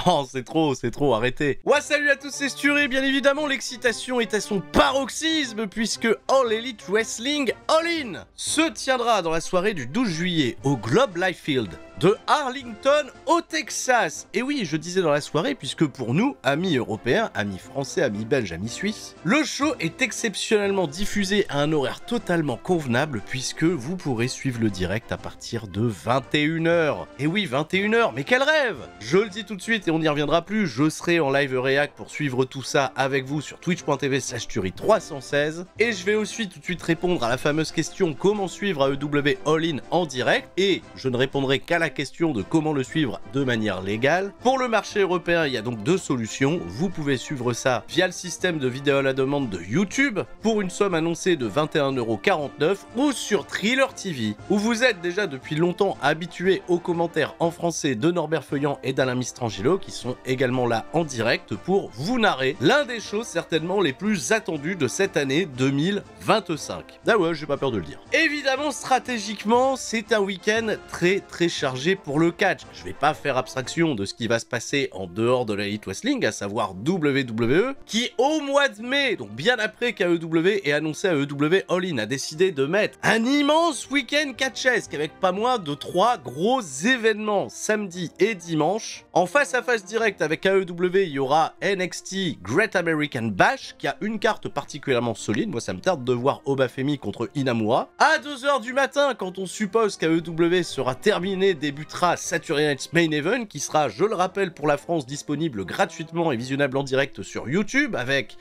Non, c'est trop, arrêtez. Ouais, salut à tous, c'est Sturé, bien évidemment, l'excitation est à son paroxysme puisque All Elite Wrestling All In se tiendra dans la soirée du 12 juillet au Globe Life Field de Arlington au Texas. Et oui, je disais dans la soirée puisque pour nous, amis européens, amis français, amis belges, amis suisses, le show est exceptionnellement diffusé à un horaire totalement convenable puisque vous pourrez suivre le direct à partir de 21 h. Et oui, 21 h, mais quel rêve! Je le dis tout de suite et on n'y reviendra plus, je serai en live réac pour suivre tout ça avec vous sur twitch.tv/Turi316 et je vais aussi tout de suite répondre à la fameuse question comment suivre AEW All In en direct et je ne répondrai qu'à la question de comment le suivre de manière légale. Pour le marché européen, il y a donc deux solutions. Vous pouvez suivre ça via le système de vidéo à la demande de YouTube pour une somme annoncée de 21,49 € ou sur Thriller TV où vous êtes déjà depuis longtemps habitué aux commentaires en français de Norbert Feuillant et d'Alain Mistrangelo qui sont également là en direct pour vous narrer l'un des shows certainement les plus attendues de cette année 2025. Ah ouais, j'ai pas peur de le dire. Évidemment, stratégiquement, c'est un week-end très chargé pour le catch. Je vais pas faire abstraction de ce qui va se passer en dehors de l'Elite Wrestling, à savoir WWE, qui au mois de mai, donc bien après qu'AEW ait annoncé AEW All In, a décidé de mettre un immense week-end catchesque avec pas moins de 3 gros événements samedi et dimanche. En face à face direct avec AEW, il y aura NXT Great American Bash, qui a une carte particulièrement solide. Moi, ça me tarde de voir Obafemi contre Inamura. À 2 h du matin, quand on suppose qu'AEW sera terminé, débutera Saturday Night's Main Event, qui sera, je le rappelle, pour la France, disponible gratuitement et visionnable en direct sur YouTube, avec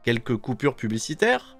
quelques coupures publicitaires,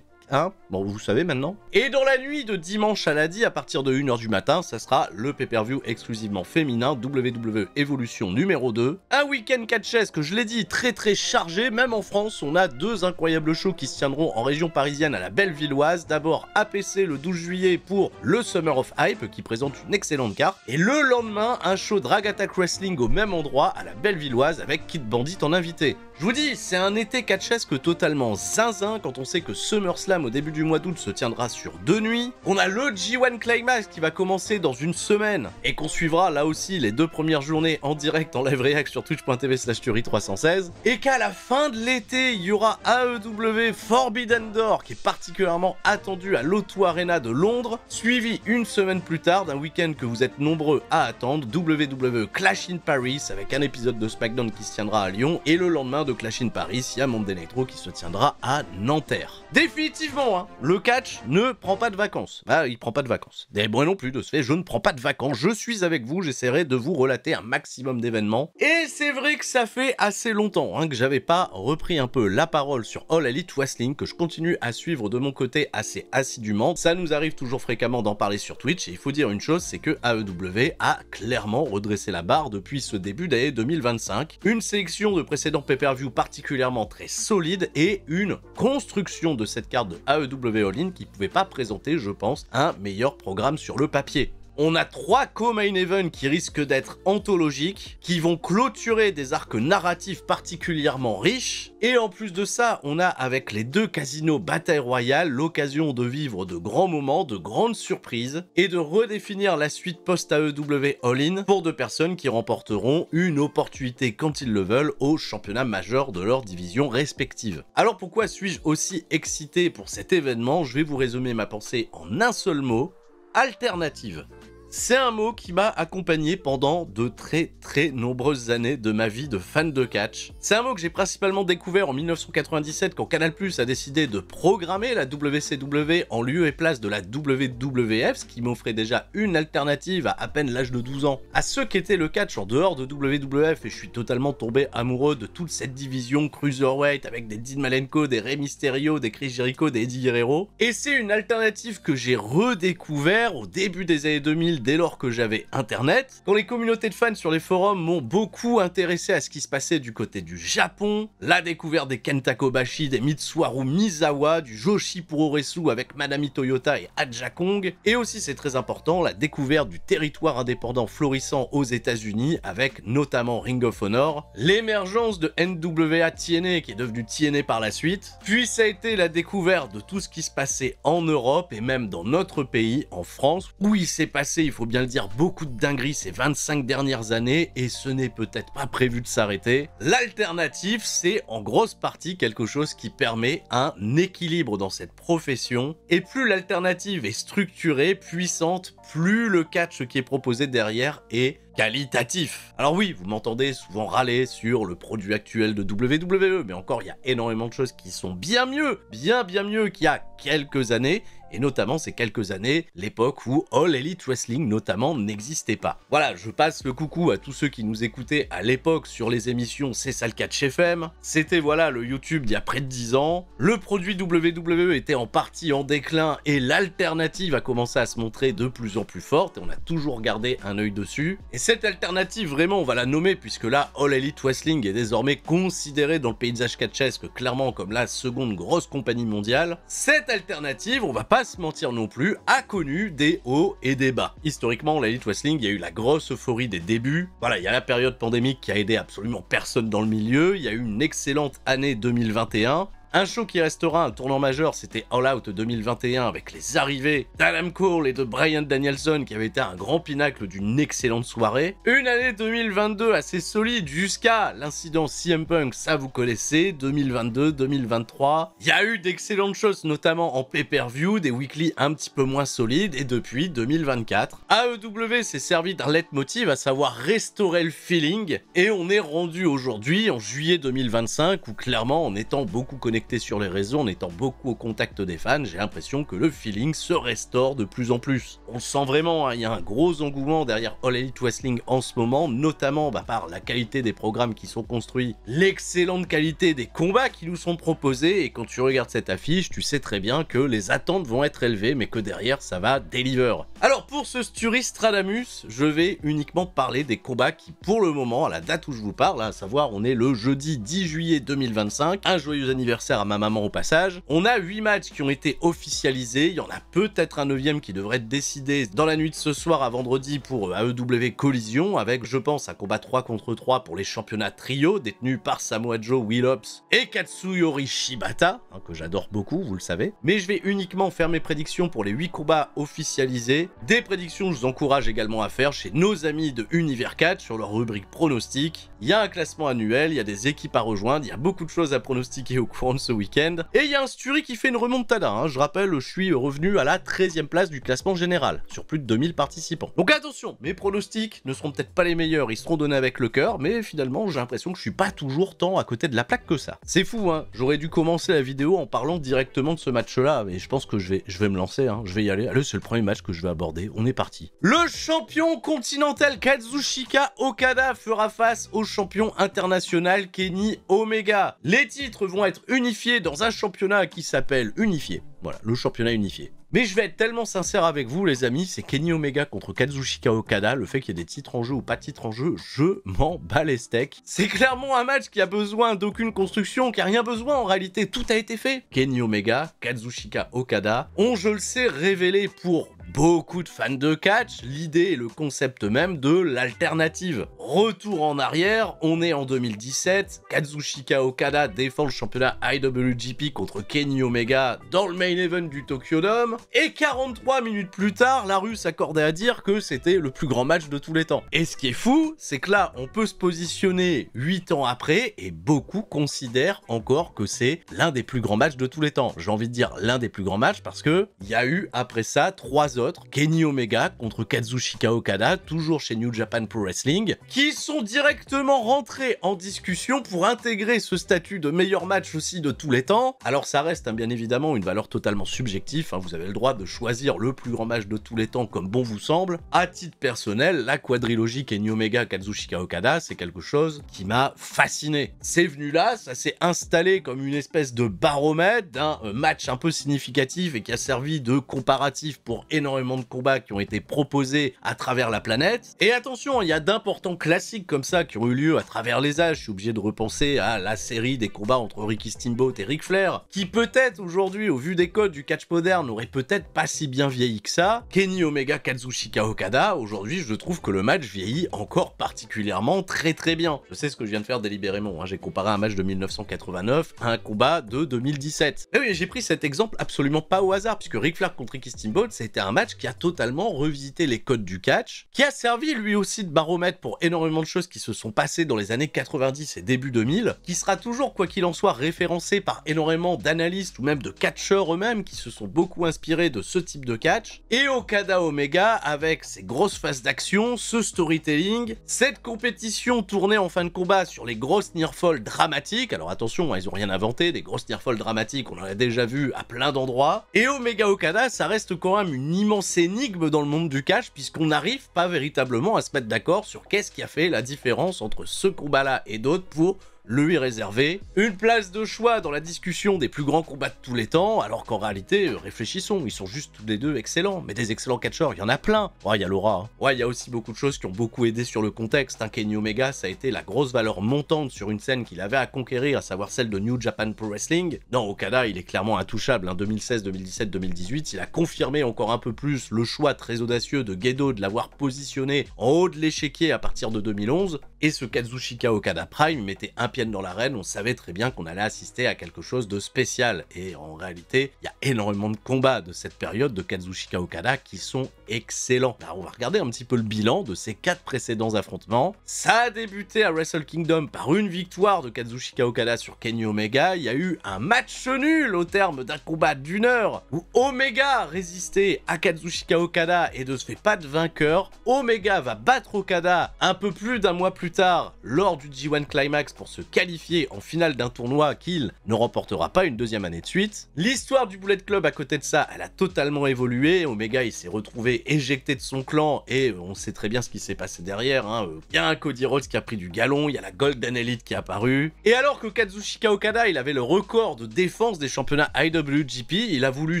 hein, bon, vous savez maintenant. Et dans la nuit de dimanche à lundi, à partir de 1 h du matin, ça sera le pay-per-view exclusivement féminin WWE Evolution numéro 2. Un week-end catchesque, je l'ai dit, très chargé. Même en France, on a deux incroyables shows qui se tiendront en région parisienne à la Bellevilloise. D'abord APC le 12 juillet pour le Summer of Hype, qui présente une excellente carte. Et le lendemain, un show Drag Attack Wrestling au même endroit, à la Bellevilloise, avec Kid Bandit en invité. Je vous dis, c'est un été catchesque totalement zinzin quand on sait que SummerSlam au début du mois d'août se tiendra sur 2 nuits. On a le G1 Climax qui va commencer dans une semaine et qu'on suivra là aussi les 2 premières journées en direct en live react sur twitch.tv/Turi316. Et qu'à la fin de l'été, il y aura AEW Forbidden Door qui est particulièrement attendu à l'O2 Arena de Londres, suivi une semaine plus tard d'un week-end que vous êtes nombreux à attendre, WWE Clash in Paris avec un épisode de SmackDown qui se tiendra à Lyon et le lendemain de Clash in Paris, il y a Monday Nitro qui se tiendra à Nanterre. Définitivement, hein, le catch ne prend pas de vacances. Ah, il prend pas de vacances. Et moi non plus, de ce fait, je ne prends pas de vacances. Je suis avec vous, j'essaierai de vous relater un maximum d'événements. Et c'est vrai que ça fait assez longtemps hein, que j'avais pas repris un peu la parole sur All Elite Wrestling, que je continue à suivre de mon côté assez assidûment. Ça nous arrive toujours fréquemment d'en parler sur Twitch, et il faut dire une chose, c'est que AEW a clairement redressé la barre depuis ce début d'année 2025. Une sélection de précédents pay-per-view particulièrement très solide et une construction de cette carte de AEW All In qui pouvait pas présenter, je pense, un meilleur programme sur le papier. On a 3 co-main events qui risquent d'être anthologiques, qui vont clôturer des arcs narratifs particulièrement riches. Et en plus de ça, on a avec les 2 casinos Bataille Royale l'occasion de vivre de grands moments, de grandes surprises et de redéfinir la suite post-AEW All-In pour 2 personnes qui remporteront une opportunité quand ils le veulent au championnat majeur de leur division respective. Alors pourquoi suis-je aussi excité pour cet événement? Je vais vous résumer ma pensée en un seul mot: alternative. C'est un mot qui m'a accompagné pendant de très nombreuses années de ma vie de fan de catch. C'est un mot que j'ai principalement découvert en 1997 quand Canal+ a décidé de programmer la WCW en lieu et place de la WWF, ce qui m'offrait déjà une alternative à peine l'âge de 12 ans à ce qu'était le catch en dehors de WWF, et je suis totalement tombé amoureux de toute cette division cruiserweight avec des Dean Malenko, des Rey Mysterio, des Chris Jericho, des Eddie Guerrero. Et c'est une alternative que j'ai redécouvert au début des années 2000 dès lors que j'avais internet, quand les communautés de fans sur les forums m'ont beaucoup intéressé à ce qui se passait du côté du Japon, la découverte des Kenta Kobashi, des Mitsuharu Misawa, du Joshi Puroresu avec Manami Toyota et Aja Kong, et aussi c'est très important, la découverte du territoire indépendant florissant aux États-Unis avec notamment Ring of Honor, l'émergence de NWA TNA qui est devenu TNA par la suite, puis ça a été la découverte de tout ce qui se passait en Europe et même dans notre pays, en France, où il s'est passé il faut bien le dire, beaucoup de dingueries ces 25 dernières années et ce n'est peut-être pas prévu de s'arrêter. L'alternative, c'est en grosse partie quelque chose qui permet un équilibre dans cette profession. Et plus l'alternative est structurée, puissante, plus le catch qui est proposé derrière est qualitatif. Alors oui, vous m'entendez souvent râler sur le produit actuel de WWE, mais encore, il y a énormément de choses qui sont bien mieux, bien mieux qu'il y a quelques années, et notamment ces quelques années, l'époque où All Elite Wrestling notamment n'existait pas. Voilà, je passe le coucou à tous ceux qui nous écoutaient à l'époque sur les émissions C'est ça le catch FM. C'était voilà le YouTube d'il y a près de 10 ans. Le produit WWE était en partie en déclin et l'alternative a commencé à se montrer de plus en plus forte et on a toujours gardé un œil dessus. Et cette alternative, vraiment, on va la nommer puisque là, All Elite Wrestling est désormais considéré dans le paysage catchesque clairement comme la seconde grosse compagnie mondiale. Cette alternative, on va pas se mentir non plus, a connu des hauts et des bas. Historiquement, l'Elite Wrestling, il y a eu la grosse euphorie des débuts. Voilà, il y a la période pandémique qui a aidé absolument personne dans le milieu. Il y a eu une excellente année 2021. Un show qui restera un tournant majeur, c'était All Out 2021 avec les arrivées d'Adam Cole et de Bryan Danielson qui avait été un grand pinacle d'une excellente soirée. Une année 2022 assez solide jusqu'à l'incident CM Punk, ça vous connaissez, 2022-2023. Il y a eu d'excellentes choses notamment en pay-per-view, des weekly un petit peu moins solides et depuis 2024, AEW s'est servi d'un leitmotiv à savoir restaurer le feeling et on est rendu aujourd'hui en juillet 2025 où clairement en étant beaucoup connecté sur les réseaux, en étant beaucoup au contact des fans, j'ai l'impression que le feeling se restaure de plus en plus. On le sent vraiment, hein, il y a un gros engouement derrière All Elite Wrestling en ce moment, notamment par la qualité des programmes qui sont construits, l'excellente qualité des combats qui nous sont proposés, et quand tu regardes cette affiche, tu sais très bien que les attentes vont être élevées, mais que derrière, ça va deliver. Alors pour ce Sturistradamus, je vais uniquement parler des combats qui, pour le moment, à la date où je vous parle, à savoir, on est le jeudi 10 juillet 2025, un joyeux anniversaire à ma maman au passage. On a 8 matchs qui ont été officialisés, il y en a peut-être un 9e qui devrait être décidé dans la nuit de ce soir à vendredi pour AEW Collision, avec je pense un combat 3 contre 3 pour les championnats trio détenus par Samoa Joe, Will Hobbs et Katsuyori Shibata, hein, que j'adore beaucoup, vous le savez. Mais je vais uniquement faire mes prédictions pour les 8 combats officialisés, des prédictions que je vous encourage également à faire chez nos amis de Univers Catch sur leur rubrique pronostic. Il y a un classement annuel, il y a des équipes à rejoindre, il y a beaucoup de choses à pronostiquer au courant de ce week-end. Et il y a un Sturi qui fait une remontada, hein. Je rappelle, je suis revenu à la 13e place du classement général, sur plus de 2000 participants. Donc attention, mes pronostics ne seront peut-être pas les meilleurs, ils seront donnés avec le cœur, mais finalement j'ai l'impression que je suis pas toujours tant à côté de la plaque que ça. C'est fou, hein, j'aurais dû commencer la vidéo en parlant directement de ce match-là, mais je pense que je vais me lancer, hein. Je vais y aller. Allez, c'est le premier match que je vais aborder, on est parti. Le champion continental Kazuchika Okada fera face au champion international Kenny Omega. Les titres vont être unifiés dans un championnat qui s'appelle Unifié. Voilà, le championnat unifié. Mais je vais être tellement sincère avec vous, les amis, c'est Kenny Omega contre Kazuchika Okada. Le fait qu'il y ait des titres en jeu ou pas de titres en jeu, je m'en bats les steaks. C'est clairement un match qui a besoin d'aucune construction, qui a rien besoin en réalité, tout a été fait. Kenny Omega, Kazuchika Okada ont, je le sais, révélé pour beaucoup de fans de catch l'idée et le concept même de l'alternative. Retour en arrière, on est en 2017, Kazuchika Okada défend le championnat IWGP contre Kenny Omega dans le main event du Tokyo Dome, et 43 minutes plus tard, la rue s'accordait à dire que c'était le plus grand match de tous les temps. Et ce qui est fou, c'est que là, on peut se positionner 8 ans après, et beaucoup considèrent encore que c'est l'un des plus grands matchs de tous les temps. J'ai envie de dire l'un des plus grands matchs parce que il y a eu après ça 3 autres, Kenny Omega contre Kazuchika Okada, toujours chez New Japan Pro Wrestling, qui sont directement rentrés en discussion pour intégrer ce statut de meilleur match aussi de tous les temps. Alors ça reste bien évidemment une valeur totalement subjective, hein, vous avez le droit de choisir le plus grand match de tous les temps comme bon vous semble. À titre personnel, la quadrilogie Kenny Omega Kazuchika Okada, c'est quelque chose qui m'a fasciné. C'est venu là, ça s'est installé comme une espèce de baromètre d'un match un peu significatif et qui a servi de comparatif pour énormément de combats qui ont été proposés à travers la planète. Et attention, il y a d'importants classiques comme ça qui ont eu lieu à travers les âges. Je suis obligé de repenser à la série des combats entre Ricky Steamboat et Ric Flair, qui peut-être aujourd'hui, au vu des codes du catch moderne, n'aurait peut-être pas si bien vieilli que ça. Kenny Omega Kazuchika Okada, aujourd'hui je trouve que le match vieillit encore particulièrement très bien. Je sais ce que je viens de faire délibérément, hein. J'ai comparé un match de 1989 à un combat de 2017. Et oui, j'ai pris cet exemple absolument pas au hasard, puisque Ric Flair contre Ricky Steamboat, c'était un match qui a totalement revisité les codes du catch, qui a servi lui aussi de baromètre pour énormément de choses qui se sont passées dans les années 90 et début 2000, qui sera toujours, quoi qu'il en soit, référencé par énormément d'analystes ou même de catcheurs eux-mêmes qui se sont beaucoup inspirés de ce type de catch, et Okada Omega avec ses grosses phases d'action, ce storytelling, cette compétition tournée en fin de combat sur les grosses near-falls dramatiques. Alors attention, ils ont rien inventé, des grosses near-falls dramatiques, on en a déjà vu à plein d'endroits, et Omega Okada, ça reste quand même une immense énigme dans le monde du catch, puisqu'on n'arrive pas véritablement à se mettre d'accord sur qu'est-ce qui a fait la différence entre ce combat-là et d'autres pour le lui réserver une place de choix dans la discussion des plus grands combats de tous les temps, alors qu'en réalité, réfléchissons, ils sont juste tous les deux excellents, mais des excellents catcheurs, il y en a plein. Ouais, il y a Laura, hein. Ouais, il y a aussi beaucoup de choses qui ont beaucoup aidé sur le contexte, hein. Kenny Omega, ça a été la grosse valeur montante sur une scène qu'il avait à conquérir, à savoir celle de New Japan Pro Wrestling. Non, Okada, il est clairement intouchable, hein. 2016, 2017, 2018, il a confirmé encore un peu plus le choix très audacieux de Gedo de l'avoir positionné en haut de l'échiquier à partir de 2011, et ce Kazuchika Okada Prime mettait un pied dans l'arène, on savait très bien qu'on allait assister à quelque chose de spécial, et en réalité, il y a énormément de combats de cette période de Kazuchika Okada qui sont excellents. Alors on va regarder un petit peu le bilan de ces 4 précédents affrontements. Ça a débuté à Wrestle Kingdom par une victoire de Kazuchika Okada sur Kenny Omega, il y a eu un match nul au terme d'un combat d'1 heure, où Omega résistait à Kazuchika Okada et ne se fait pas de vainqueur. Omega va battre Okada un peu plus d'un mois plus tard lors du G1 Climax pour se qualifier en finale d'un tournoi qu'il ne remportera pas une deuxième année de suite. L'histoire du Bullet Club à côté de ça, elle a totalement évolué. Omega, il s'est retrouvé éjecté de son clan et on sait très bien ce qui s'est passé derrière, hein. Il y a un Cody Rhodes qui a pris du galon, il y a la Golden Elite qui est apparue. Et alors que Kazuchika Okada, il avait le record de défense des championnats IWGP, il a voulu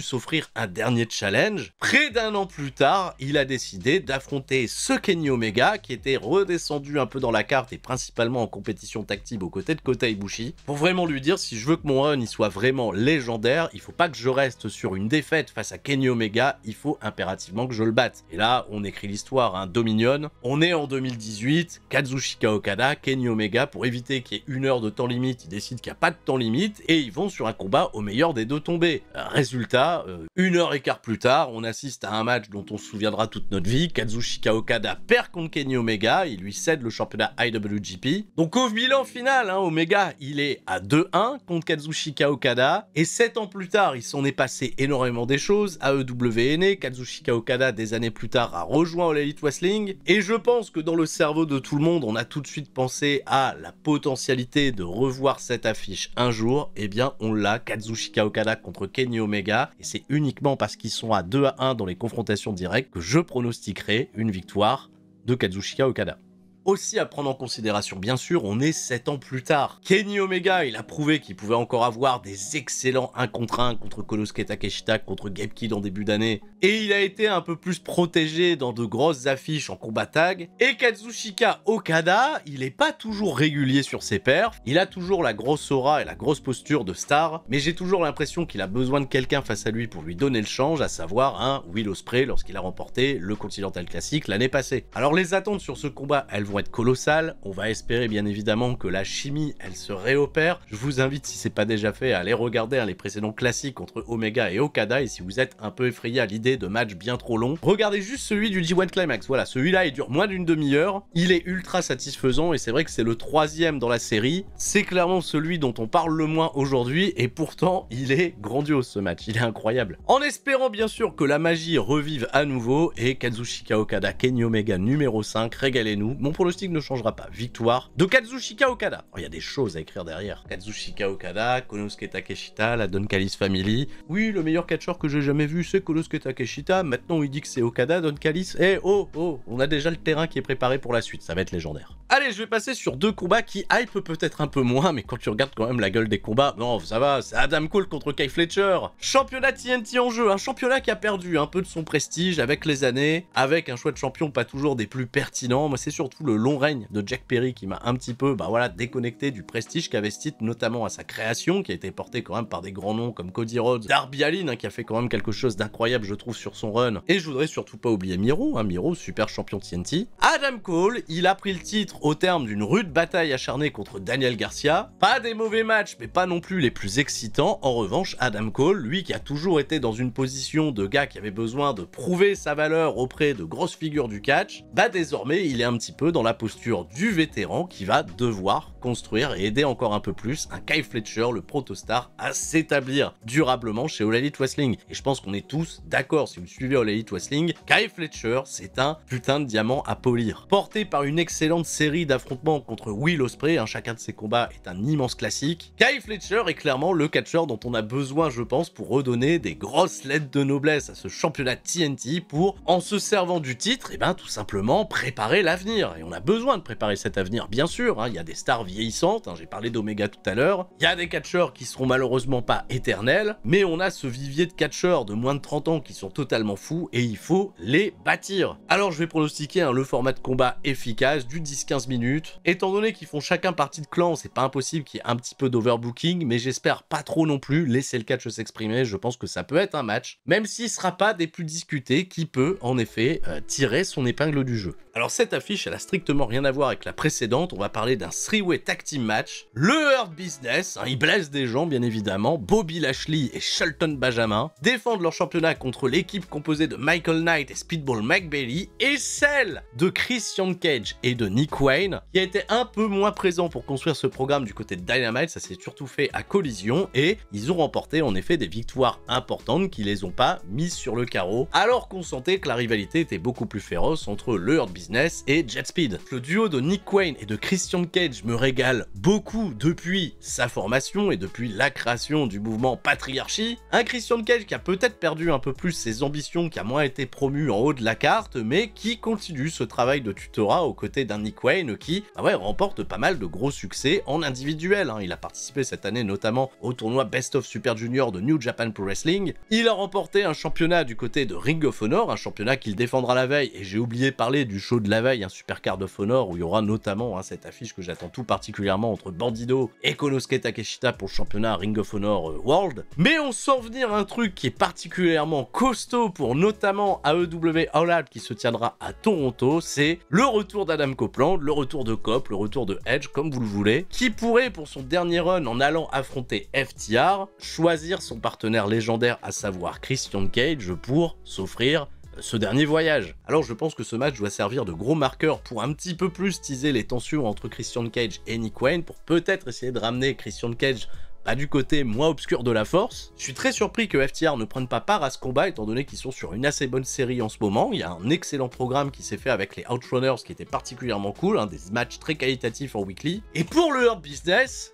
s'offrir un dernier challenge. Près d'un an plus tard, il a décidé d'affronter ce Kenny Omega qui était redescendu un peu dans la carte et principalement en compétition tag team aux côtés de Kota Ibushi, pour vraiment lui dire si je veux que mon run il soit vraiment légendaire, il faut pas que je reste sur une défaite face à Kenny Omega, il faut impérativement que je le batte. Et là, on écrit l'histoire, hein, Dominion. On est en 2018, Kazuchika Okada, Kenny Omega, pour éviter qu'il y ait 1 heure de temps limite, ils décident qu'il n'y a pas de temps limite et ils vont sur un combat au meilleur des deux tombés. Résultat, 1 heure et quart plus tard, on assiste à un match dont on se souviendra toute notre vie. Kazuchika Okada perd contre Kenny Omega, il lui cède le championnat IWGP. Donc au bilan final, hein, Omega, il est à 2-1 contre Kazuchika Okada, et 7 ans plus tard, il s'en est passé énormément des choses. AEW est né, Kazuchika Okada, des années plus tard, a rejoint All Elite Wrestling, et je pense que dans le cerveau de tout le monde, on a tout de suite pensé à la potentialité de revoir cette affiche un jour. Eh bien, on l'a, Kazuchika Okada contre Kenny Omega, et c'est uniquement parce qu'ils sont à 2-1 dans les confrontations directes que je pronostiquerai une victoire de Kazuchika Okada. Aussi à prendre en considération, bien sûr, on est 7 ans plus tard. Kenny Omega, il a prouvé qu'il pouvait encore avoir des excellents 1 contre 1 contre Konosuke Takeshita, contre Gabe Kidd en début d'année. Et il a été un peu plus protégé dans de grosses affiches en combat tag. Et Kazuchika Okada, il est pas toujours régulier sur ses perfs. Il a toujours la grosse aura et la grosse posture de star. Mais j'ai toujours l'impression qu'il a besoin de quelqu'un face à lui pour lui donner le change, à savoir un Will Ospreay lorsqu'il a remporté le Continental Classic l'année passée. Alors les attentes sur ce combat, elles vont être colossales. On va espérer bien évidemment que la chimie, elle se réopère. Je vous invite, si c'est pas déjà fait, à aller regarder les précédents classiques entre Omega et Okada, et si vous êtes un peu effrayé à l'idée de matchs bien trop longs, regardez juste celui du G1 Climax. Voilà, celui-là, il dure moins d'une demi-heure. Il est ultra satisfaisant, et c'est vrai que c'est le 3e dans la série. C'est clairement celui dont on parle le moins aujourd'hui, et pourtant, il est grandiose ce match. Il est incroyable. En espérant bien sûr que la magie revive à nouveau, et Kazuchika Okada, Kenny Omega numéro 5, régalez-nous. Mon pronostic ne changera pas. Victoire de Kazuchika Okada. Il y a des choses à écrire derrière. Kazuchika Okada, Konosuke Takeshita, la Don Callis Family. Oui, le meilleur catcheur que j'ai jamais vu, c'est Konosuke Takeshita. Maintenant, il dit que c'est Okada, Don Callis. Eh, oh, on a déjà le terrain qui est préparé pour la suite. Ça va être légendaire. Allez, je vais passer sur 2 combats qui hype peut-être un peu moins, mais quand tu regardes quand même la gueule des combats, non, ça va, c'est Adam Cole contre Kyle Fletcher. Championnat TNT en jeu, un championnat qui a perdu un peu de son prestige avec les années, avec un choix de champion pas toujours des plus pertinents. Moi, c'est surtout le long règne de Jack Perry qui m'a un petit peu, déconnecté du prestige qu'avait ce titre, notamment à sa création, qui a été portée quand même par des grands noms comme Cody Rhodes, Darby Allin, qui a fait quand même quelque chose d'incroyable, je trouve, retrouve sur son run. Et je voudrais surtout pas oublier Miro, Miro, super champion TNT. Adam Cole, il a pris le titre au terme d'une rude bataille acharnée contre Daniel Garcia. Pas des mauvais matchs, mais pas non plus les plus excitants. En revanche, Adam Cole, lui qui a toujours été dans une position de gars qui avait besoin de prouver sa valeur auprès de grosses figures du catch, bah désormais il est un petit peu dans la posture du vétéran qui va devoir construire et aider encore un peu plus un Kyle Fletcher, le protostar, à s'établir durablement chez All Elite Wrestling. Et je pense qu'on est tous d'accord, si vous suivez All Elite Wrestling, Kyle Fletcher, c'est un putain de diamant à polir. Porté par une excellente série d'affrontements contre Will Ospreay, chacun de ses combats est un immense classique, Kyle Fletcher est clairement le catcheur dont on a besoin, je pense, pour redonner des grosses lettres de noblesse à ce championnat TNT pour, en se servant du titre, et ben tout simplement préparer l'avenir. Et on a besoin de préparer cet avenir, bien sûr, il y a des stars vieillissantes, j'ai parlé d'Omega tout à l'heure, il y a des catcheurs qui seront malheureusement pas éternels, mais on a ce vivier de catcheurs de moins de 30 ans qui sont totalement fous et il faut les bâtir. Alors je vais pronostiquer le format de combat efficace du 10-15 minutes. Étant donné qu'ils font chacun partie de clan, c'est pas impossible qu'il y ait un petit peu d'overbooking, mais j'espère pas trop non plus laisser le catch s'exprimer. Je pense que ça peut être un match, même s'il sera pas des plus discutés, qui peut en effet tirer son épingle du jeu. Alors cette affiche, elle a strictement rien à voir avec la précédente, on va parler d'un 3-way tag team match. Le Hurt Business, il blesse des gens bien évidemment, Bobby Lashley et Shelton Benjamin défendent leur championnat contre l'équipe composée de Michael Knight et Speedball McBailey et celle de Christian Cage et de Nick Wayne, qui a été un peu moins présent pour construire ce programme du côté de Dynamite, ça s'est surtout fait à Collision et ils ont remporté en effet des victoires importantes qui les ont pas mises sur le carreau, alors qu'on sentait que la rivalité était beaucoup plus féroce entre le Hurt Business et Jet Speed. Le duo de Nick Wayne et de Christian Cage me régale beaucoup depuis sa formation et depuis la création du mouvement Patriarchy. Un Christian Cage qui a peut-être perdu un peu plus ses ambitions, qui a moins été promu en haut de la carte, mais qui continue ce travail de tutorat aux côtés d'un Nick Wayne qui remporte pas mal de gros succès en individuel. Il a participé cette année notamment au tournoi Best of Super Junior de New Japan Pro Wrestling. Il a remporté un championnat du côté de Ring of Honor, un championnat qu'il défendra la veille, et j'ai oublié de parler du show de la veille, un Super Card of Honor, où il y aura notamment cette affiche que j'attends tout particulièrement entre Bandido et Konosuke Takeshita pour le championnat Ring of Honor World. Mais on sent venir un truc qui est particulièrement costaud pour notamment AEW All Out qui se tiendra à Toronto, c'est le retour d'Adam Copeland, le retour de Cope, le retour de Edge, comme vous le voulez, qui pourrait pour son dernier run en allant affronter FTR, choisir son partenaire légendaire, à savoir Christian Cage, pour s'offrir ce dernier voyage. Alors je pense que ce match doit servir de gros marqueur pour un petit peu plus teaser les tensions entre Christian Cage et Nick Wayne, pour peut-être essayer de ramener Christian Cage du côté moins obscur de la force. Je suis très surpris que FTR ne prenne pas part à ce combat, étant donné qu'ils sont sur une assez bonne série en ce moment. Il y a un excellent programme qui s'est fait avec les Outrunners qui était particulièrement cool, des matchs très qualitatifs en weekly. Et pour le Hurt Business,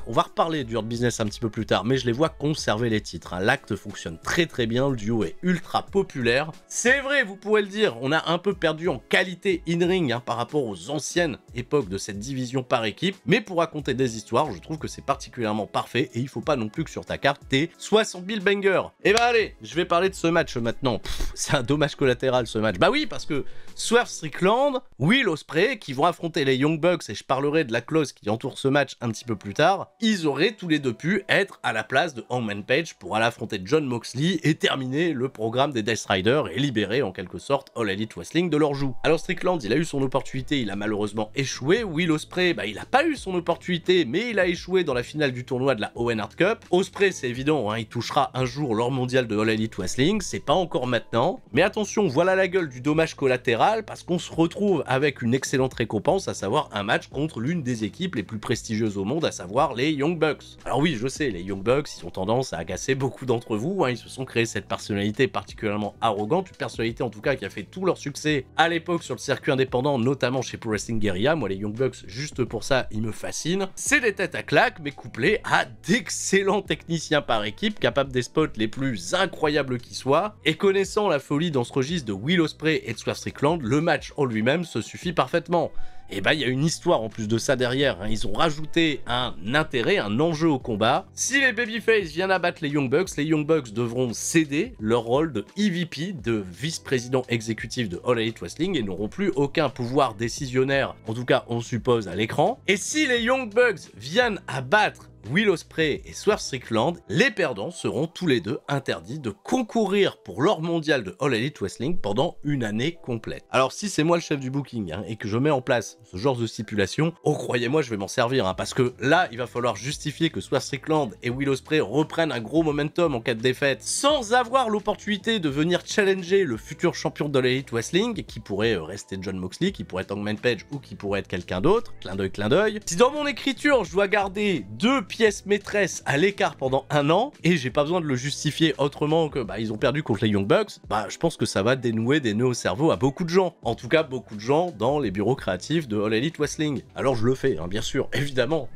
on va reparler du Hurt Business un petit peu plus tard, mais je les vois conserver les titres. L'acte fonctionne très très bien, le duo est ultra populaire. C'est vrai, vous pourrez le dire, on a un peu perdu en qualité in-ring par rapport aux anciennes époques de cette division par équipe, mais pour raconter des histoires, je trouve que c'est particulièrement parfait et il faut pas non plus que sur ta carte t'aies 60 000 bangers. Et bah allez, je vais parler de ce match maintenant. C'est un dommage collatéral ce match. Bah oui, parce que Swerve Strickland, Will Ospreay qui vont affronter les Young Bucks, et je parlerai de la clause qui entoure ce match un petit peu plus tard, ils auraient tous les deux pu être à la place de Hangman Page pour aller affronter Jon Moxley et terminer le programme des Death Riders et libérer en quelque sorte All Elite Wrestling de leur joug. Alors Strickland, il a eu son opportunité, il a malheureusement échoué. Will Ospreay, il a pas eu son opportunité, mais il a échoué dans la finale du tournoi de la Owen Hart Cup. Ospreay, c'est évident, il touchera un jour l'or mondial de All Elite Wrestling, c'est pas encore maintenant. Mais attention, voilà la gueule du dommage collatéral, parce qu'on se retrouve avec une excellente récompense, à savoir un match contre l'une des équipes les plus prestigieuses au monde, à savoir les Young Bucks. Alors oui, je sais, les Young Bucks, ils ont tendance à agacer beaucoup d'entre vous, ils se sont créés cette personnalité particulièrement arrogante, une personnalité en tout cas qui a fait tout leur succès à l'époque sur le circuit indépendant, notamment chez Pro Wrestling Guerrilla. Moi les Young Bucks, juste pour ça, ils me fascinent. C'est des têtes à claques, mais couplés à d'excellents techniciens par équipe, capables des spots les plus incroyables qui soient, et connaissant la folie dans ce registre de Will Ospreay et de Swerve Strickland, le match en lui-même se suffit parfaitement. Et il y a une histoire en plus de ça derrière, ils ont rajouté un intérêt, un enjeu au combat. Si les Babyface viennent abattre les Young Bucks devront céder leur rôle de EVP, de vice-président exécutif de All Elite Wrestling, et n'auront plus aucun pouvoir décisionnaire, en tout cas on suppose à l'écran. Et si les Young Bucks viennent abattre Will Ospreay et Swerve Strickland, les perdants seront tous les deux interdits de concourir pour l'or mondial de All Elite Wrestling pendant une année complète. Alors si c'est moi le chef du booking et que je mets en place ce genre de stipulation, oh croyez-moi je vais m'en servir parce que là il va falloir justifier que Swerve Strickland et Will Ospreay reprennent un gros momentum en cas de défaite sans avoir l'opportunité de venir challenger le futur champion de All Elite Wrestling qui pourrait rester Jon Moxley, qui pourrait être Hangman Page ou qui pourrait être quelqu'un d'autre. Clin d'œil, clin d'œil. Si dans mon écriture je dois garder 2 pièces maîtresses à l'écart pendant un an et j'ai pas besoin de le justifier autrement que ils ont perdu contre les Young Bucks, je pense que ça va dénouer des nœuds au cerveau à beaucoup de gens. En tout cas beaucoup de gens dans les bureaux créatifs de All Elite Wrestling. Alors je le fais, bien sûr, évidemment.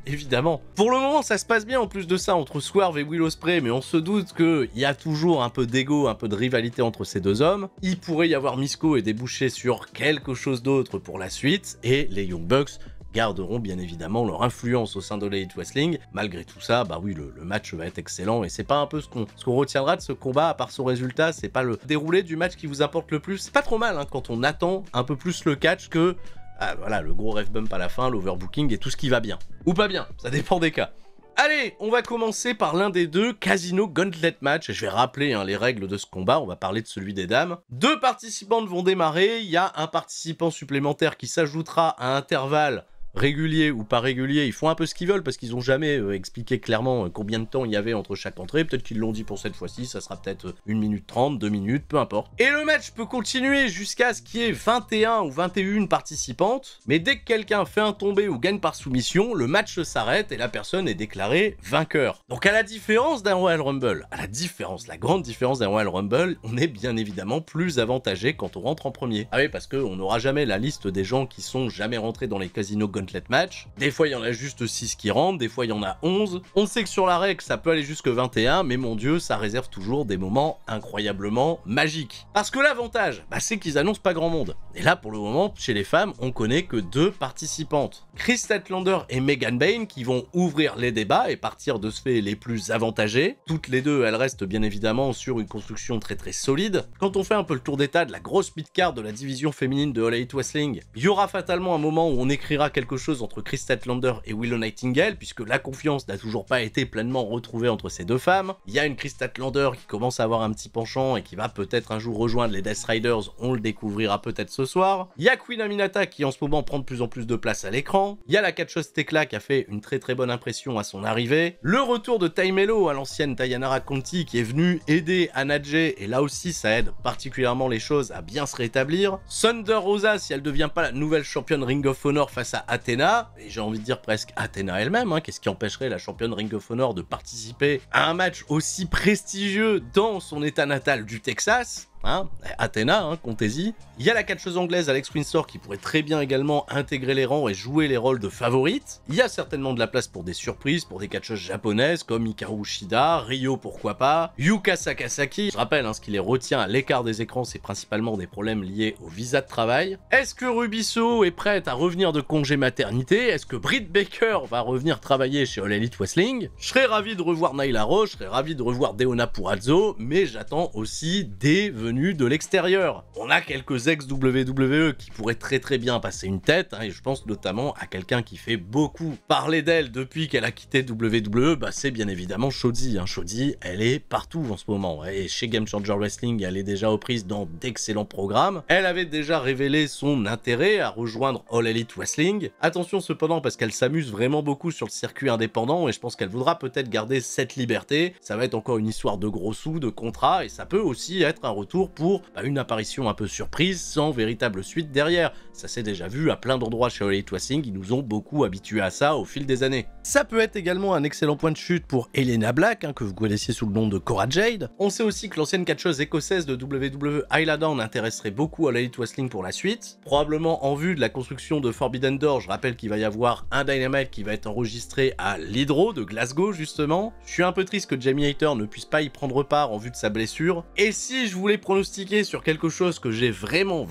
Pour le moment ça se passe bien en plus de ça entre Swerve et Will Ospreay, mais on se doute qu'il y a toujours un peu d'ego, un peu de rivalité entre ces deux hommes. Il pourrait y avoir Mysko et déboucher sur quelque chose d'autre pour la suite, et les Young Bucks garderont bien évidemment leur influence au sein de l'Elite Wrestling. Malgré tout ça, oui, le match va être excellent et c'est pas un peu ce qu'on retiendra de ce combat à part son résultat, c'est pas le déroulé du match qui vous importe le plus. C'est pas trop mal quand on attend un peu plus le catch que voilà, le gros ref bump à la fin, l'overbooking et tout ce qui va bien. Ou pas bien, ça dépend des cas. Allez, on va commencer par l'un des deux, Casino Gauntlet Match. Je vais rappeler les règles de ce combat, on va parler de celui des dames. 2 participantes vont démarrer, il y a un participant supplémentaire qui s'ajoutera à intervalles réguliers ou pas réguliers, ils font un peu ce qu'ils veulent parce qu'ils ont jamais expliqué clairement combien de temps il y avait entre chaque entrée. Peut-être qu'ils l'ont dit pour cette fois-ci, ça sera peut-être 1 minute 30, 2 minutes, peu importe. Et le match peut continuer jusqu'à ce qu'il y ait 21 ou 21 participantes, mais dès que quelqu'un fait un tombé ou gagne par soumission, le match s'arrête et la personne est déclarée vainqueur. Donc à la différence d'un Royal Rumble, la grande différence d'un Royal Rumble, on est bien évidemment plus avantagé quand on rentre en premier. Ah oui, parce qu'on n'aura jamais la liste des gens qui sont jamais rentrés dans les casinos Gauntlet Match. Des fois il y en a juste 6 qui rentrent, des fois il y en a 11. On sait que sur la règle ça peut aller jusque 21, mais mon dieu, ça réserve toujours des moments incroyablement magiques. Parce que l'avantage, c'est qu'ils annoncent pas grand monde. Et là pour le moment, chez les femmes, on connaît que 2 participantes. Kris Statlander et Megan Bayne qui vont ouvrir les débats et partir de ce fait les plus avantagés. Toutes les deux, elles restent bien évidemment sur une construction très très solide. Quand on fait un peu le tour d'état de la grosse mid-card de la division féminine de All Elite Wrestling, il y aura fatalement un moment où on écrira quelque chose entre Kris Statlander et Willow Nightingale, puisque la confiance n'a toujours pas été pleinement retrouvée entre ces deux femmes. Il y a une Kris Statlander qui commence à avoir un petit penchant et qui va peut-être un jour rejoindre les Death Riders, on le découvrira peut-être ce soir. Il y a Queen Aminata qui en ce moment prend de plus en plus de place à l'écran. Il y a la catcheuse Tekla qui a fait une très très bonne impression à son arrivée. Le retour de Tay Melo à l'ancienne Dayanara Conti qui est venue aider Anna Jay, et là aussi ça aide particulièrement les choses à bien se rétablir. Thunder Rosa, si elle devient pas la nouvelle championne Ring of Honor face à Athena, et j'ai envie de dire presque Athena elle-même, qu'est-ce qui empêcherait la championne Ring of Honor de participer à un match aussi prestigieux dans son état natal du Texas? Athena, comptez-y. Il y a la catcheuse anglaise Alex Windsor qui pourrait très bien également intégrer les rangs et jouer les rôles de favorite. Il y a certainement de la place pour des surprises, pour des catcheuses japonaises comme Hikaru Shida, Ryo pourquoi pas, Yuka Sakazaki. Je rappelle, ce qui les retient à l'écart des écrans, c'est principalement des problèmes liés au visa de travail. Est-ce que Ruby Soho est prête à revenir de congé maternité? Est-ce que Britt Baker va revenir travailler chez All Elite Wrestling? Je serais ravi de revoir Nyla Rose, je serais ravi de revoir Deonna Purrazzo, mais j'attends aussi des venues de l'extérieur. On a quelques ex-WWE qui pourraient très très bien passer une tête, et je pense notamment à quelqu'un qui fait beaucoup parler d'elle depuis qu'elle a quitté WWE, c'est bien évidemment Shotzi. Shotzi, elle est partout en ce moment, et chez Game Changer Wrestling, elle est déjà aux prises dans d'excellents programmes. Elle avait déjà révélé son intérêt à rejoindre All Elite Wrestling. Attention cependant, parce qu'elle s'amuse vraiment beaucoup sur le circuit indépendant, et je pense qu'elle voudra peut-être garder cette liberté. Ça va être encore une histoire de gros sous, de contrats, et ça peut aussi être un retour pour une apparition un peu surprise sans véritable suite derrière. Ça s'est déjà vu à plein d'endroits chez All Elite Wrestling, ils nous ont beaucoup habitués à ça au fil des années. Ça peut être également un excellent point de chute pour Helena Black, que vous connaissiez sous le nom de Cora Jade. On sait aussi que l'ancienne catcheuse écossaise de WWE, Isla Dawn, intéresserait beaucoup All Elite Wrestling pour la suite, probablement en vue de la construction de Forbidden Door. Je rappelle qu'il va y avoir un Dynamite qui va être enregistré à l'Hydro de Glasgow justement. Je suis un peu triste que Jamie Hayter ne puisse pas y prendre part en vue de sa blessure, et si je voulais prononcer pronostiquer sur quelque chose que j'ai vraiment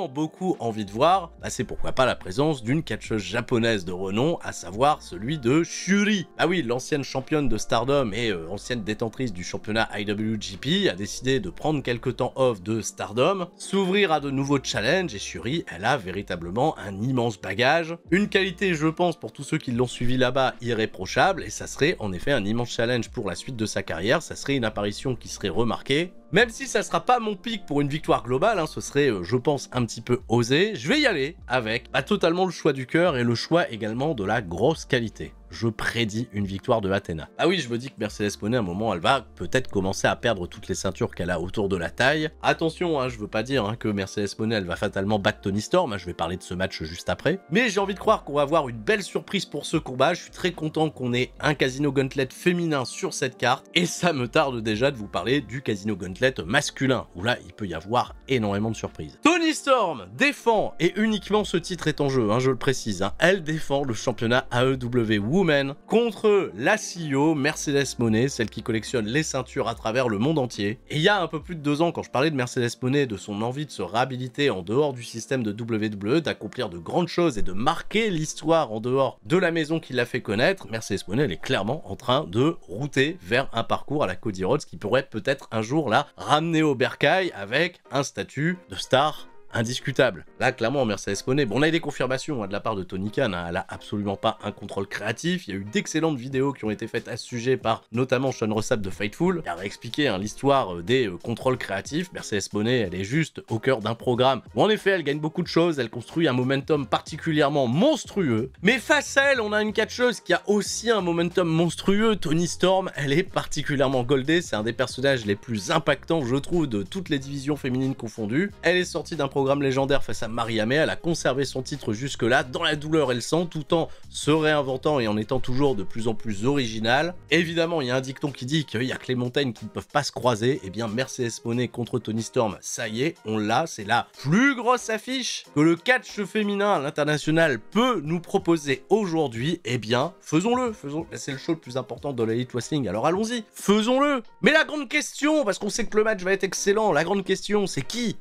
beaucoup envie de voir, bah c'est pourquoi pas la présence d'une catcheuse japonaise de renom, à savoir celui de Shuri. Ah oui, l'ancienne championne de Stardom et ancienne détentrice du championnat IWGP a décidé de prendre quelques temps off de Stardom, s'ouvrir à de nouveaux challenges, et Shuri, elle a véritablement un immense bagage, une qualité, je pense, pour tous ceux qui l'ont suivi là-bas, irréprochable, et ça serait en effet un immense challenge pour la suite de sa carrière, ça serait une apparition qui serait remarquée. Même si ça sera pas mon pic pour une victoire globale, hein, ce serait, je pense, un petit peu osé, je vais y aller avec totalement le choix du cœur et le choix également de la grosse qualité. Je prédis une victoire de Athena. Ah oui, je me dis que Mercedes Moné, à un moment, elle va peut-être commencer à perdre toutes les ceintures qu'elle a autour de la taille. Attention, hein, je veux pas dire que Mercedes Moné, elle va fatalement battre Toni Storm, hein, je vais parler de ce match juste après. Mais j'ai envie de croire qu'on va avoir une belle surprise pour ce combat, je suis très content qu'on ait un Casino Gauntlet féminin sur cette carte, et ça me tarde déjà de vous parler du Casino Gauntlet masculin, où là, il peut y avoir énormément de surprises. Toni Storm défend, et uniquement ce titre est en jeu, hein, je le précise, hein, elle défend le championnat AEW Women contre la CEO Mercedes Moné, celle qui collectionne les ceintures à travers le monde entier. Et il y a un peu plus de 2 ans, quand je parlais de Mercedes Moné, de son envie de se réhabiliter en dehors du système de WWE, d'accomplir de grandes choses et de marquer l'histoire en dehors de la maison qui l'a fait connaître, Mercedes Moné, elle est clairement en train de router vers un parcours à la Cody Rhodes qui pourrait peut-être un jour la ramener au bercail avec un statut de star indiscutable. Là, clairement, Mercedes Moné, bon, on a eu des confirmations de la part de Tony Khan, hein, elle a absolument pas un contrôle créatif, il y a eu d'excellentes vidéos qui ont été faites à ce sujet par notamment Sean Rossap de Fightful, qui a réexpliqué l'histoire des contrôles créatifs. Mercedes Moné, elle est juste au cœur d'un programme où en effet, elle gagne beaucoup de choses, elle construit un momentum particulièrement monstrueux, mais face à elle, on a une catcheuse qui a aussi un momentum monstrueux. Toni Storm, elle est particulièrement goldée, c'est un des personnages les plus impactants, je trouve, de toutes les divisions féminines confondues. Elle est sortie d'un programme légendaire face à Maria May, elle a conservé son titre jusque-là, dans la douleur et le sang, tout en se réinventant et en étant toujours de plus en plus originale. Évidemment, il y a un dicton qui dit qu'il y a que les montagnes qui ne peuvent pas se croiser, et bien Mercedes Moné contre Toni Storm, ça y est, on l'a, c'est la plus grosse affiche que le catch féminin à l'international peut nous proposer aujourd'hui, et bien, faisons-le, c'est le show le plus important de l'Elite Wrestling, alors allons-y, faisons-le. Mais la grande question, parce qu'on sait que le match va être excellent, la grande question, c'est qui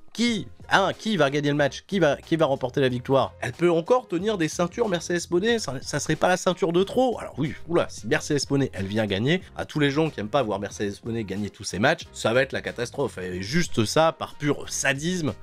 va gagner le match? Qui va remporter la victoire? Elle peut encore tenir des ceintures Mercedes Moné, ça serait pas la ceinture de trop? Alors oui, oula, si Mercedes Moné, elle vient gagner, à tous les gens qui aiment pas voir Mercedes Moné gagner tous ses matchs, ça va être la catastrophe. Et juste ça, par pur sadisme,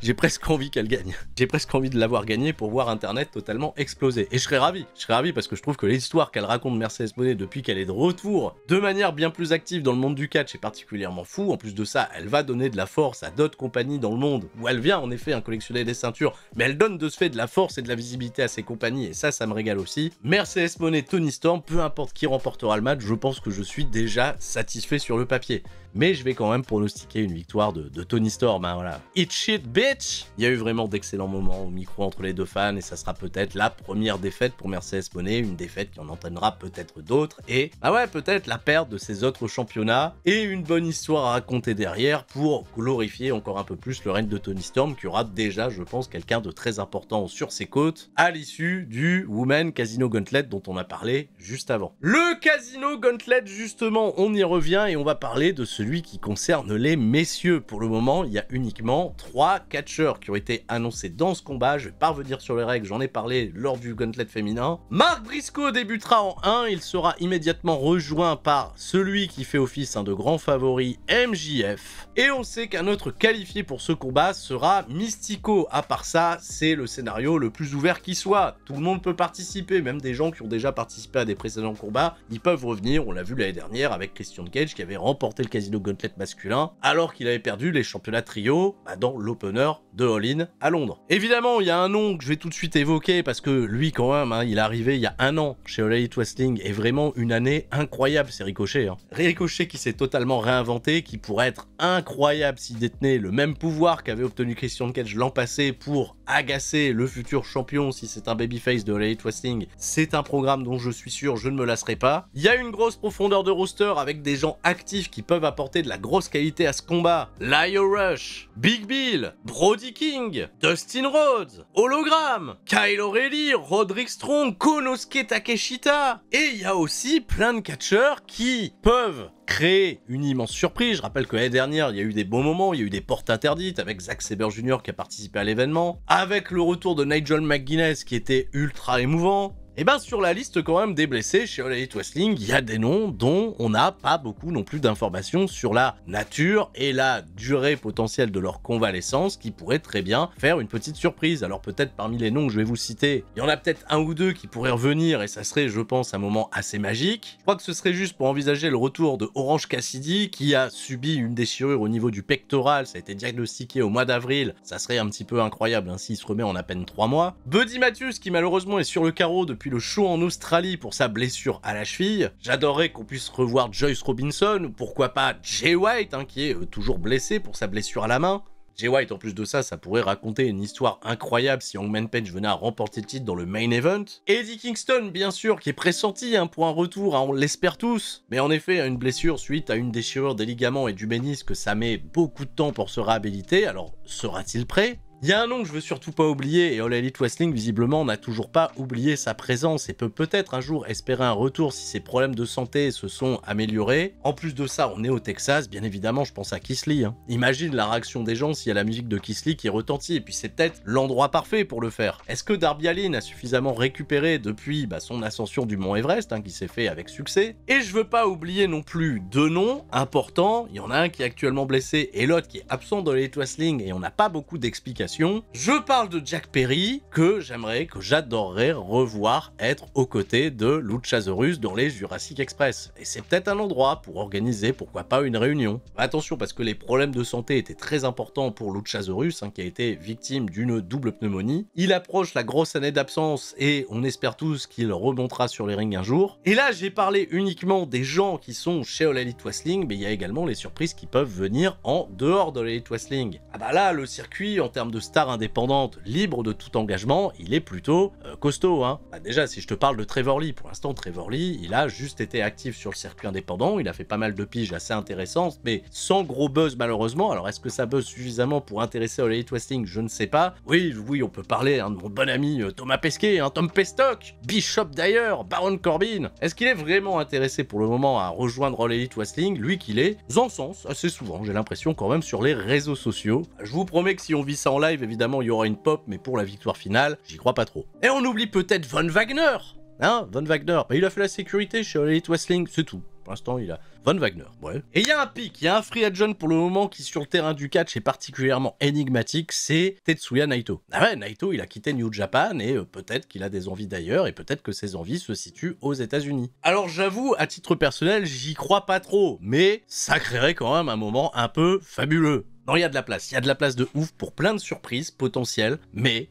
j'ai presque envie qu'elle gagne. J'ai presque envie de l'avoir gagnée pour voir Internet totalement exploser. Et je serais ravi parce que je trouve que l'histoire qu'elle raconte Mercedes Moné depuis qu'elle est de retour, de manière bien plus active dans le monde du catch, est particulièrement fou. En plus de ça, elle va donner de la force à d'autres compagnies dans le monde où elle vient en effet collectionner des ceintures, mais elle donne de ce fait de la force et de la visibilité à ses compagnies, et ça me régale aussi. Mercedes Moné, Toni Storm, peu importe qui remportera le match, je pense que je suis déjà satisfait sur le papier. Mais je vais quand même pronostiquer une victoire de Toni Storm, hein, voilà. Eat shit, bitch! Il y a eu vraiment d'excellents moments au micro entre les deux fans, et ça sera peut-être la première défaite pour Mercedes Moné, une défaite qui en entraînera peut-être d'autres, et peut-être la perte de ses autres championnats, et une bonne histoire à raconter derrière pour glorifier encore un peu plus le règne de Toni Storm, qui aura déjà, je pense, quelqu'un de très important sur ses côtes, à l'issue du Women Casino Gauntlet dont on a parlé juste avant. Le Casino Gauntlet, justement, on y revient, et on va parler de celui qui concerne les messieurs. Pour le moment, il y a uniquement 3 catcheurs qui ont été annoncés dans ce combat. Je vais pas revenir sur les règles, j'en ai parlé lors du Gauntlet féminin. Mark Briscoe débutera en 1, il sera immédiatement rejoint par celui qui fait office de grand favori, MJF. Et on sait qu'un autre qualifié pour ce combat sera Mystico. À part ça, c'est le scénario le plus ouvert qui soit. Tout le monde peut participer, même des gens qui ont déjà participé à des précédents combats, ils peuvent revenir. On l'a vu l'année dernière avec Christian Cage qui avait remporté le Casino Gauntlet masculin, alors qu'il avait perdu les championnats trio dans l'opener de All In à Londres. Évidemment, il y a un nom que je vais tout de suite évoquer, parce que lui, quand même, il est arrivé il y a 1 an chez All Elite Wrestling, et vraiment une année incroyable, c'est Ricochet. Ricochet qui s'est totalement réinventé, qui pourrait être incroyable s'il détenait le même pouvoir qu'avait obtenu Christian Cage l'an passé pour agacer le futur champion si c'est un babyface de All Elite Wrestling, c'est un programme dont je suis sûr je ne me lasserai pas. Il y a une grosse profondeur de roster avec des gens actifs qui peuvent apporter de la grosse qualité à ce combat. Lio Rush, Big Bill, Brody King, Dustin Rhodes, Hologram, Kyle O'Reilly, Roderick Strong, Konosuke Takeshita. Et il y a aussi plein de catcheurs qui peuvent créer une immense surprise. Je rappelle que l'année dernière, il y a eu des bons moments, il y a eu des portes interdites avec Zack Sabre Jr. qui a participé à l'événement, avec le retour de Nigel McGuinness qui était ultra émouvant. Et ben sur la liste quand même des blessés chez All Elite Wrestling, il y a des noms dont on n'a pas beaucoup non plus d'informations sur la nature et la durée potentielle de leur convalescence qui pourraient très bien faire une petite surprise. Alors peut-être parmi les noms que je vais vous citer, il y en a peut-être un ou deux qui pourraient revenir et ça serait je pense un moment assez magique. Je crois que ce serait juste pour envisager le retour de Orange Cassidy qui a subi une déchirure au niveau du pectoral, ça a été diagnostiqué au mois d'avril, ça serait un petit peu incroyable hein, s'il se remet en à peine 3 mois. Buddy Matthews qui malheureusement est sur le carreau depuis le show en Australie pour sa blessure à la cheville. J'adorerais qu'on puisse revoir Joyce Robinson, ou pourquoi pas Jay White, hein, qui est toujours blessé pour sa blessure à la main. Jay White, en plus de ça, ça pourrait raconter une histoire incroyable si Hangman Page venait à remporter le titre dans le main event. Eddie Kingston, bien sûr, qui est pressenti hein, pour un retour, hein, on l'espère tous. Mais en effet, une blessure suite à une déchirure des ligaments et du ménisque, ça met beaucoup de temps pour se réhabiliter, alors sera-t-il prêt ? Il y a un nom que je veux surtout pas oublier, et All Elite Wrestling visiblement n'a toujours pas oublié sa présence et peut peut-être un jour espérer un retour si ses problèmes de santé se sont améliorés. En plus de ça, on est au Texas, bien évidemment je pense à Keith Lee. Hein. Imagine la réaction des gens s'il y a la musique de Keith Lee qui retentit, et puis c'est peut-être l'endroit parfait pour le faire. Est-ce que Darby Allin a suffisamment récupéré depuis son ascension du Mont Everest, hein, qui s'est fait avec succès? Et je veux pas oublier non plus deux noms importants, il y en a un qui est actuellement blessé et l'autre qui est absent de All Elite Wrestling et on n'a pas beaucoup d'explications. Je parle de Jack Perry, que j'adorerais revoir être aux côtés de Luchasaurus dans les Jurassic Express. Et c'est peut-être un endroit pour organiser, pourquoi pas, une réunion. Attention, parce que les problèmes de santé étaient très importants pour Luchasaurus, hein, qui a été victime d'une double pneumonie. Il approche la grosse année d'absence et on espère tous qu'il remontera sur les rings un jour. Et là, j'ai parlé uniquement des gens qui sont chez All Elite Wrestling, mais il y a également les surprises qui peuvent venir en dehors de All Elite Wrestling. Ah bah là, le circuit, en termes de star indépendante, libre de tout engagement, il est plutôt costaud. Hein. Bah déjà, si je te parle de Trevor Lee, pour l'instant, Trevor Lee, il a juste été actif sur le circuit indépendant, il a fait pas mal de piges assez intéressantes, mais sans gros buzz malheureusement. Alors, est-ce que ça buzz suffisamment pour intéresser All Elite Wrestling? Je ne sais pas. Oui, on peut parler hein, de mon bon ami Thomas Pesquet, hein, Tom Pestock, Bishop d'ailleurs, Baron Corbin. Est-ce qu'il est vraiment intéressé pour le moment à rejoindre All Elite Wrestling? Lui qu'il est en sens assez souvent, j'ai l'impression quand même sur les réseaux sociaux. Je vous promets que si on vit ça en live, évidemment il y aura une pop, mais pour la victoire finale, j'y crois pas trop. Et on oublie peut-être Von Wagner. Hein, Von Wagner, bah, il a fait la sécurité chez All Elite Wrestling, c'est tout. Pour l'instant, il a Von Wagner, ouais. Et il y a un pic, il y a un free agent pour le moment qui sur le terrain du catch est particulièrement énigmatique, c'est Tetsuya Naito. Ah ouais, Naito, il a quitté New Japan et peut-être qu'il a des envies d'ailleurs et peut-être que ses envies se situent aux États-Unis. Alors j'avoue, à titre personnel, j'y crois pas trop, mais ça créerait quand même un moment un peu fabuleux. Non, il y a de la place de ouf pour plein de surprises potentielles, mais,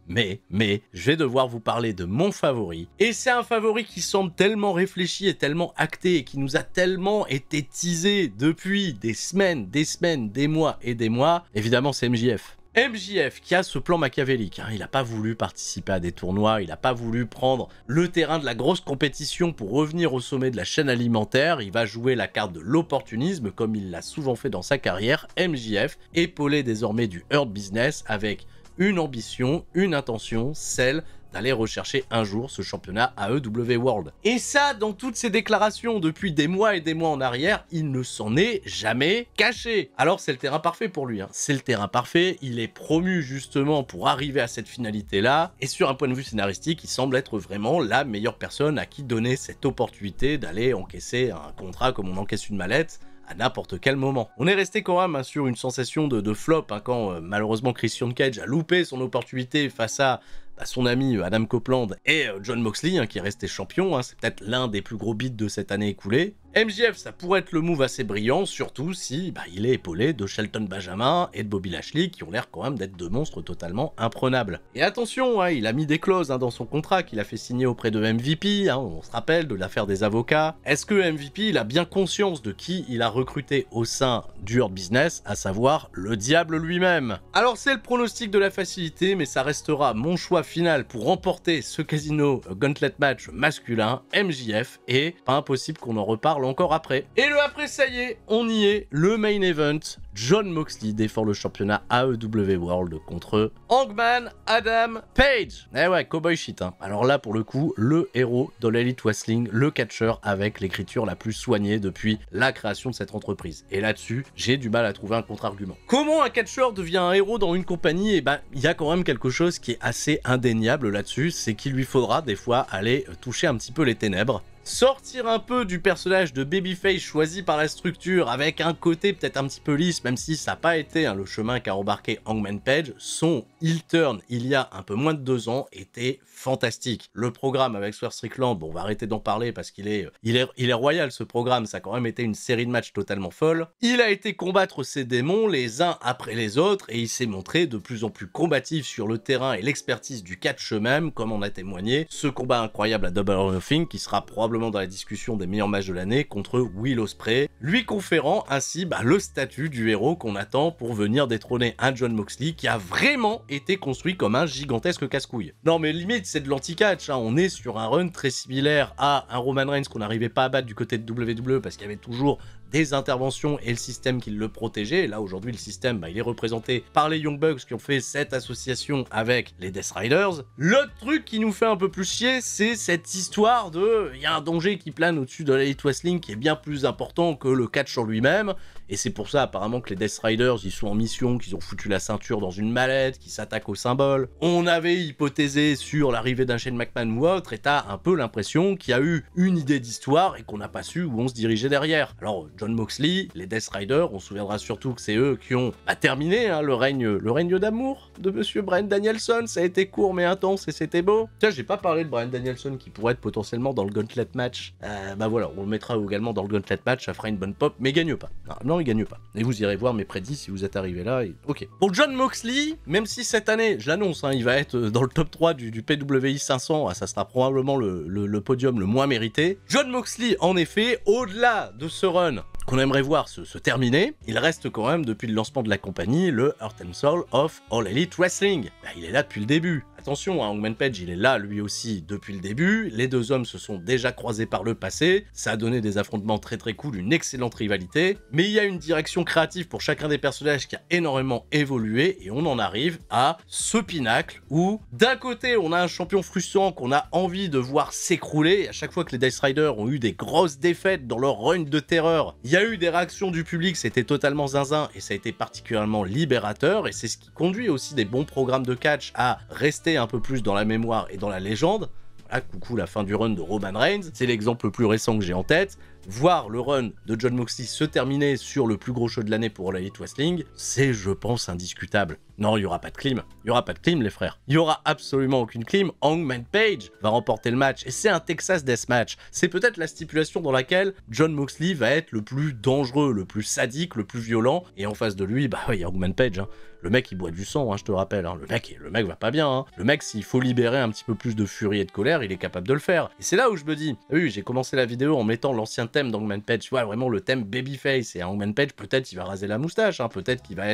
je vais devoir vous parler de mon favori. Et c'est un favori qui semble tellement réfléchi et tellement acté et qui nous a tellement été teasé depuis des semaines, des mois et des mois. Évidemment, c'est MJF. MJF qui a ce plan machiavélique, hein, il n'a pas voulu participer à des tournois, il n'a pas voulu prendre le terrain de la grosse compétition pour revenir au sommet de la chaîne alimentaire, il va jouer la carte de l'opportunisme comme il l'a souvent fait dans sa carrière. MJF, épaulé désormais du Hurt Business avec une ambition, une intention, celle d'aller rechercher un jour ce championnat AEW World. Et ça, dans toutes ses déclarations depuis des mois et des mois en arrière, il ne s'en est jamais caché. Alors c'est le terrain parfait pour lui, hein. C'est le terrain parfait, il est promu justement pour arriver à cette finalité-là, et sur un point de vue scénaristique, il semble être vraiment la meilleure personne à qui donner cette opportunité d'aller encaisser un contrat comme on encaisse une mallette, à n'importe quel moment. On est resté quand même hein, sur une sensation de flop hein, quand malheureusement Christian Cage a loupé son opportunité face à son ami Adam Copeland et Jon Moxley hein, qui est resté champion, hein, c'est peut-être l'un des plus gros beats de cette année écoulée. MJF, ça pourrait être le move assez brillant, surtout si il est épaulé de Shelton Benjamin et de Bobby Lashley, qui ont l'air quand même d'être deux monstres totalement imprenables. Et attention, il a mis des clauses dans son contrat qu'il a fait signer auprès de MVP, on se rappelle de l'affaire des avocats. Est-ce que MVP, il a bien conscience de qui il a recruté au sein du Hurt Business, à savoir le diable lui-même? Alors c'est le pronostic de la facilité, mais ça restera mon choix final pour remporter ce Casino Gauntlet match masculin, MJF, et pas impossible qu'on en reparle encore après. Et le après, ça y est, on y est, le main event. John Moxley défend le championnat AEW World contre Hangman Adam Page. Eh ouais, cowboy shit. Alors là, pour le coup, le héros de l'Elite Wrestling, le catcheur avec l'écriture la plus soignée depuis la création de cette entreprise. Et là-dessus, j'ai du mal à trouver un contre-argument. Comment un catcheur devient un héros dans une compagnie? Eh ben, il y a quand même quelque chose qui est assez indéniable là-dessus, c'est qu'il lui faudra des fois aller toucher un petit peu les ténèbres. Sortir un peu du personnage de babyface choisi par la structure avec un côté peut-être un petit peu lisse, même si ça n'a pas été le chemin qu'a embarqué Hangman Page. Son heel turn il y a un peu moins de 2 ans était fantastique. Le programme avec Swerve Strickland, bon, on va arrêter d'en parler parce qu'il est royal ce programme, ça a quand même été une série de matchs totalement folle. Il a été combattre ses démons les uns après les autres et il s'est montré de plus en plus combatif sur le terrain et l'expertise du catch même, comme en a témoigné ce combat incroyable à Double or Nothing qui sera probablement dans la discussion des meilleurs matchs de l'année contre Will Ospreay, lui conférant ainsi le statut du héros qu'on attend pour venir détrôner un John Moxley qui a vraiment été construit comme un gigantesque casse-couille. Non mais limite c'est de l'anti-catch, on est sur un run très similaire à un Roman Reigns qu'on n'arrivait pas à battre du côté de WWE parce qu'il y avait toujours des interventions et le système qui le protégeait. Et là aujourd'hui le système il est représenté par les Young Bucks qui ont fait cette association avec les Death Riders. L'autre truc qui nous fait un peu plus chier, c'est cette histoire de il y a un danger qui plane au-dessus de l'Elite Wrestling qui est bien plus important que le catch en lui-même. Et c'est pour ça apparemment que les Death Riders ils sont en mission, qu'ils ont foutu la ceinture dans une mallette, qu'ils s'attaquent au symbole. On avait hypothésé sur l'arrivée d'un Shane McMahon ou autre et t'as un peu l'impression qu'il y a eu une idée d'histoire et qu'on n'a pas su où on se dirigeait derrière. Alors John Moxley, les Death Riders, on se souviendra surtout que c'est eux qui ont terminé le règne d'amour de Monsieur Bryan Danielson. Ça a été court mais intense et c'était beau. Tiens, j'ai pas parlé de Bryan Danielson qui pourrait être potentiellement dans le Gauntlet match. Voilà, on le mettra également dans le Gauntlet match, ça fera une bonne pop, mais il gagne pas. Non, il gagne pas. Et vous irez voir mes prédits si vous êtes arrivé là. Ok. Pour John Moxley, même si cette année, je l'annonce, il va être dans le top 3 du PWI 500, ça sera probablement le podium le moins mérité. John Moxley, en effet, au-delà de ce run qu'on aimerait voir se terminer, il reste quand même depuis le lancement de la compagnie le Heart and Soul of All Elite Wrestling. Il est là depuis le début. Attention, Hangman Page, il est là lui aussi depuis le début, les deux hommes se sont déjà croisés par le passé, ça a donné des affrontements très très cool, une excellente rivalité, mais il y a une direction créative pour chacun des personnages qui a énormément évolué, et on en arrive à ce pinacle où, d'un côté, on a un champion frustrant qu'on a envie de voir s'écrouler, et à chaque fois que les Death Riders ont eu des grosses défaites dans leur run de terreur, il y a eu des réactions du public, c'était totalement zinzin, et ça a été particulièrement libérateur, et c'est ce qui conduit aussi des bons programmes de catch à rester un peu plus dans la mémoire et dans la légende. Voilà, coucou la fin du run de Roman Reigns, c'est l'exemple le plus récent que j'ai en tête. Voir le run de John Moxley se terminer sur le plus gros show de l'année pour l'Elite Wrestling, c'est, je pense, indiscutable. Non, il n'y aura pas de clim. Il n'y aura pas de clim, les frères. Il n'y aura absolument aucune clim. Hangman Page va remporter le match. Et c'est un Texas Deathmatch. C'est peut-être la stipulation dans laquelle John Moxley va être le plus dangereux, le plus sadique, le plus violent. Et en face de lui, il y a Hangman Page. Le mec, il boit du sang, je te rappelle. Le mec va pas bien. Le mec, s'il faut libérer un petit peu plus de furie et de colère, il est capable de le faire. Et c'est là où je me dis, oui, j'ai commencé la vidéo en mettant l'ancien thème d'Hangman Page, tu vois, vraiment le thème Babyface. Et Hangman Page, peut-être il va raser la moustache, peut-être qu'il va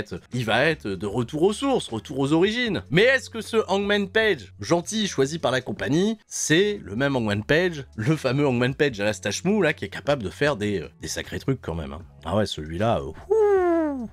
être de retour aux sources, retour aux origines. Mais est-ce que ce Hangman Page, gentil, choisi par la compagnie, c'est le même Hangman Page, le fameux Hangman Page à la stache mou, là, qui est capable de faire des sacrés trucs quand même. Ah ouais, celui-là,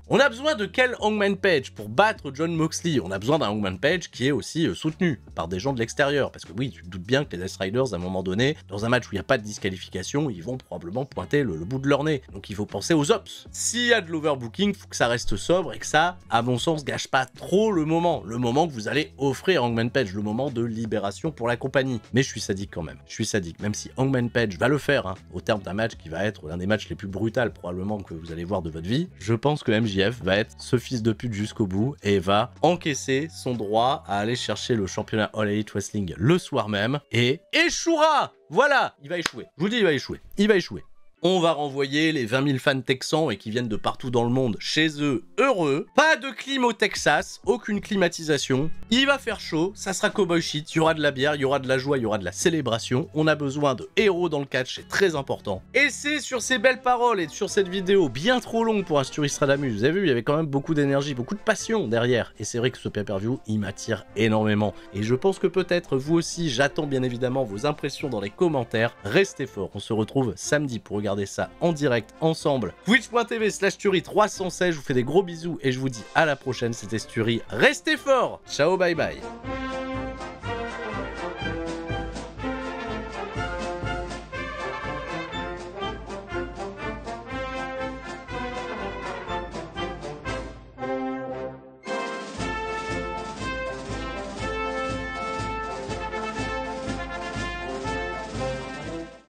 on a besoin de quel Hangman Page pour battre John Moxley? On a besoin d'un Hangman Page qui est aussi soutenu par des gens de l'extérieur. Parce que oui, tu te doutes bien que les Death Riders, à un moment donné, dans un match où il n'y a pas de disqualification, ils vont probablement pointer le bout de leur nez. Donc il faut penser aux ops. S'il y a de l'overbooking, il faut que ça reste sobre et que ça, à mon sens, gâche pas trop le moment. Le moment que vous allez offrir à Hangman Page, le moment de libération pour la compagnie. Mais je suis sadique quand même. Je suis sadique. Même si Hangman Page va le faire, au terme d'un match qui va être l'un des matchs les plus brutals probablement que vous allez voir de votre vie, je pense que MJF va être ce fils de pute jusqu'au bout et va encaisser son droit à aller chercher le championnat All Elite Wrestling le soir même et échouera. Voilà, il va échouer. Je vous dis, il va échouer. Il va échouer. On va renvoyer les 20 000 fans texans et qui viennent de partout dans le monde chez eux heureux. Pas de clim au Texas, aucune climatisation. Il va faire chaud, ça sera cowboy shit, il y aura de la bière, il y aura de la joie, il y aura de la célébration. On a besoin de héros dans le catch, c'est très important. Et c'est sur ces belles paroles et sur cette vidéo bien trop longue pour Asturystradamus, vous avez vu, il y avait quand même beaucoup d'énergie, beaucoup de passion derrière. Et c'est vrai que ce pay-per-view, il m'attire énormément. Et je pense que peut-être vous aussi, j'attends bien évidemment vos impressions dans les commentaires. Restez forts, on se retrouve samedi pour regarder ça en direct ensemble. Twitch.tv/Tury316, je vous fais des gros bisous et je vous dis à la prochaine, c'était Stury. Restez forts, ciao, bye bye.